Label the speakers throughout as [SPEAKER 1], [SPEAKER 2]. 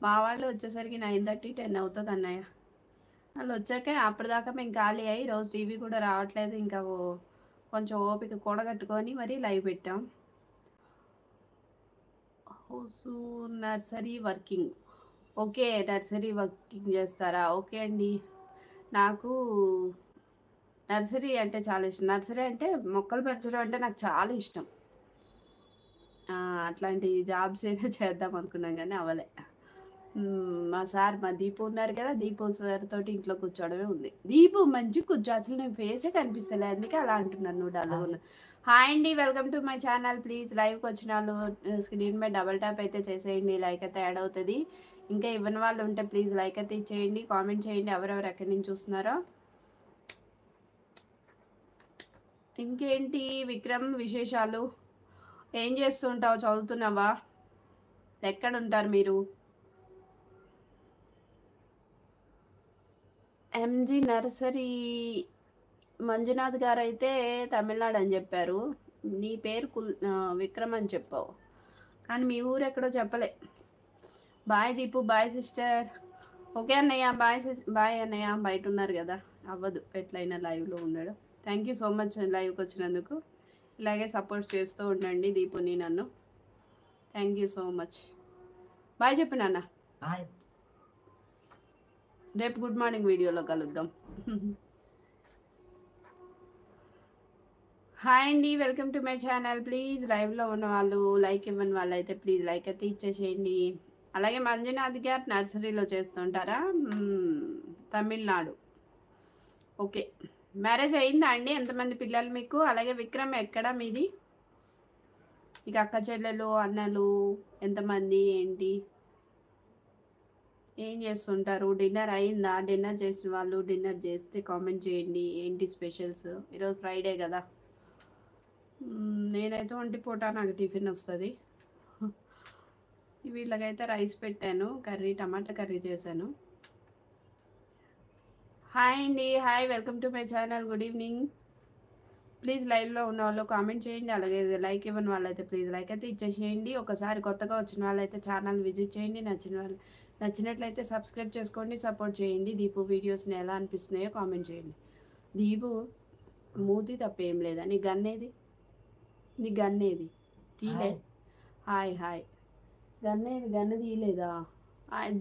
[SPEAKER 1] మా వాళ్ళు వచ్చేసరికి 9:30 10 అవుతుంది అన్నయ్య. వాళ్ళు వచ్చాక అప్పటిదాకా మేము ఖాళీ అయ్యి ఈరోజు టీవీ కూడా రావట్లేదు. ఇంకా కొంచెం ఓపిక కూడగట్టుకొని మరి లైవ్ పెట్టాం. Hosur nursery working. Okay, nursery working చేస్తారా? ఓకే అండి. నాకు నర్సరీ అంటే చాలా ఇష్టం. నర్సరీ అంటే మొక్కలు పెంచడం అంటే నాకు చాలా ఇష్టం. అట్లాంటి జాబ్స్ ఏదో చేద్దాం అనుకున్నాం కానీ అవ్వలే. మా దీపు ఉన్నారు కదా, దీపు సార్ తోటి ఇంట్లో కూర్చోవడమే ఉంది. దీపు మంచి కూర్చో, అసలు నేను ఫేసే కనిపిస్తలే, అందుకే అలా అంటున్నాను. నువ్వు డల్గా. హాయ్ అండి, welcome to my channel. Please లైవ్కి వచ్చిన వాళ్ళు స్క్రీన్ మీద డబల్ ట్యాప్ అయితే చేసేయండి, లైక్ అయితే యాడ్ అవుతుంది. ఇంకా ఇవ్వని వాళ్ళు ఉంటే ప్లీజ్ లైక్ అయితే ఇచ్చేయండి, కామెంట్ చేయండి ఎవరెవరు ఎక్కడి నుంచి చూస్తున్నారో. ఇంకేంటి విక్రమ్ విశేషాలు? ఏం చేస్తుంటావు? చదువుతున్నావా? ఎక్కడ ఉంటారు మీరు? ఎంజీ నర్సరీ మంజునాథ్ గారు అయితే తమిళనాడు అని చెప్పారు. నీ పేరు విక్రమ్ అని చెప్పావు, కానీ మీ ఊరు ఎక్కడో చెప్పలే. Bye Deepu, bye sister. Okay అన్నయ్య, బాయ్ అన్నయ్య. బయట ఉన్నారు కదా, అవ్వదు ఎట్లయినా లైవ్లో ఉండడం. థ్యాంక్ యూ సో మచ్ లైవ్కి వచ్చినందుకు. ఇలాగే సపోర్ట్ చేస్తూ ఉండండి దీపుని, నన్ను. Thank you so much. Bye చెప్పు నాన్న. రేపు గుడ్ మార్నింగ్ వీడియోలో కలుద్దాం. హాయ్ అండి, welcome to my channel. Please లైవ్లో ఉన్న వాళ్ళు, లైక్ ఇవ్వని వాళ్ళు అయితే ప్లీజ్ లైక్ అయితే ఇచ్చేసేయండి. అలాగే మంజునాథ్ గారు నర్సరీలో చేస్తుంటారా? తమిళనాడు. ఓకే, మ్యారేజ్ అయిందా అండి? ఎంతమంది పిల్లలు మీకు? అలాగే విక్రమ్ ఎక్కడ మీది? ఇక అక్క చెల్లెలు అన్నలు ఎంతమంది, ఏంటి, ఏం చేస్తుంటారు? డిన్నర్ అయిందా? డిన్నర్ చేసిన వాళ్ళు డిన్నర్ చేస్తే కామెంట్ చేయండి. ఏంటి స్పెషల్స్? ఈరోజు ఫ్రైడే కదా. నేనైతే ఒంటి పూట నాకు టిఫిన్ వస్తుంది. వీళ్ళకైతే రైస్ పెట్టాను, కర్రీ టమాటా కర్రీ చేశాను. హాయ్ అండి, hi, welcome to my channel. Good evening. Please లైవ్లో ఉన్న వాళ్ళు కామెంట్ చేయండి. అలాగే లైక్ ఇవ్వని వాళ్ళైతే ప్లీజ్ లైక్ అయితే ఇచ్చేసేయండి. ఒకసారి కొత్తగా వచ్చిన వాళ్ళైతే ఛానల్ విజిట్ చేయండి. నచ్చినట్లయితే సబ్స్క్రైబ్ చేసుకోండి, సపోర్ట్ చేయండి. దీపు వీడియోస్ని ఎలా అనిపిస్తున్నాయో కామెంట్ చేయండి. దీపు మూతి తప్పేం లేదా? నీ గన్నేది? నీ గన్నేది తీలే? Hi hi. గన్నేది? గన్ను తీయలేదా?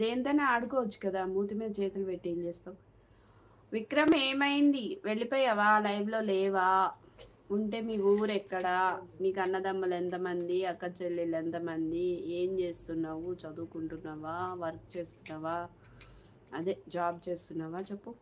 [SPEAKER 1] దేనితోనే ఆడుకోవచ్చు కదా, మూతి మీద చేతులు పెట్టి ఏం చేస్తావు? విక్రమ్ ఏమైంది? వెళ్ళిపోయావా? లైవ్లో లేవా? ఉంటే మీ ఊరు ఎక్కడా? నీకు అన్నదమ్ములు ఎంతమంది, అక్క చెల్లెళ్ళు ఎంతమంది, ఏం చేస్తున్నావు? చదువుకుంటున్నావా, వర్క్ చేస్తున్నావా, అదే జాబ్ చేస్తున్నావా చెప్పు.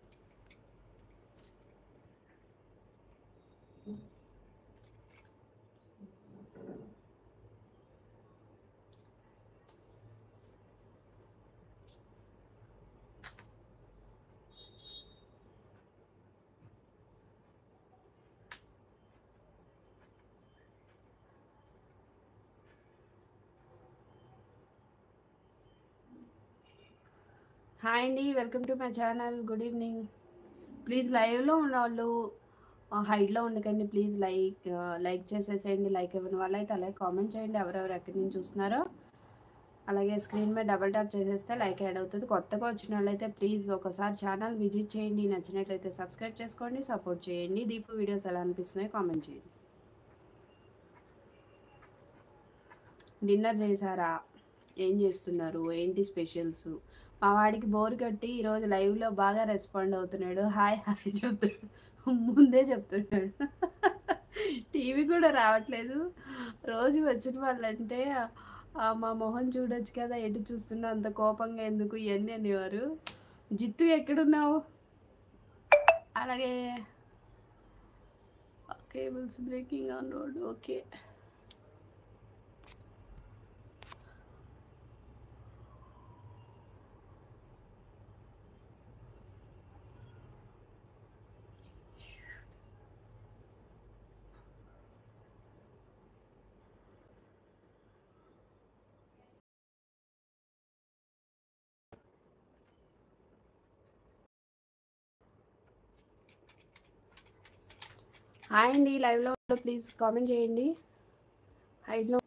[SPEAKER 1] హాయ్ అండి, welcome to my channel. Good evening. Please లైవ్లో ఉన్న వాళ్ళు హైడ్లో ఉండకండి, ప్లీజ్ లైక్ చేసేసేయండి. లైక్ ఇవ్వని వాళ్ళైతే అలాగే కామెంట్ చేయండి ఎవరెవరు ఎక్కడి నుంచి చూస్తున్నారో. అలాగే స్క్రీన్ మీద డబల్ ట్యాప్ చేసేస్తే లైక్ యాడ్ అవుతుంది. కొత్తగా వచ్చిన వాళ్ళైతే ప్లీజ్ ఒకసారి ఛానల్ విజిట్ చేయండి. నచ్చినట్లయితే సబ్స్క్రైబ్ చేసుకోండి, సపోర్ట్ చేయండి. దీపు వీడియోస్ ఎలా అనిపిస్తున్నాయో కామెంట్ చేయండి. డిన్నర్ చేశారా? ఏం చేస్తున్నారు? ఏంటి స్పెషల్స్? మా వాడికి బోర్ కట్టి ఈరోజు లైవ్లో బాగా రెస్పాండ్ అవుతున్నాడు. హాయ్ హాయ్ చెప్తున్నాడు, ముందే చెప్తున్నాడు. టీవీ కూడా రావట్లేదు. రోజు వచ్చిన వాళ్ళంటే మా మొహం చూడొచ్చు కదా, ఎటు చూస్తున్నా అంత కోపంగా ఎందుకు ఇవన్నీ అనేవారు. జిత్తు ఎక్కడున్నావు? అలాగే cables breaking on road. Okay, hi అండి, లైవ్లో ప్లీజ్ కామెంట్ చేయండి. హైడ్లో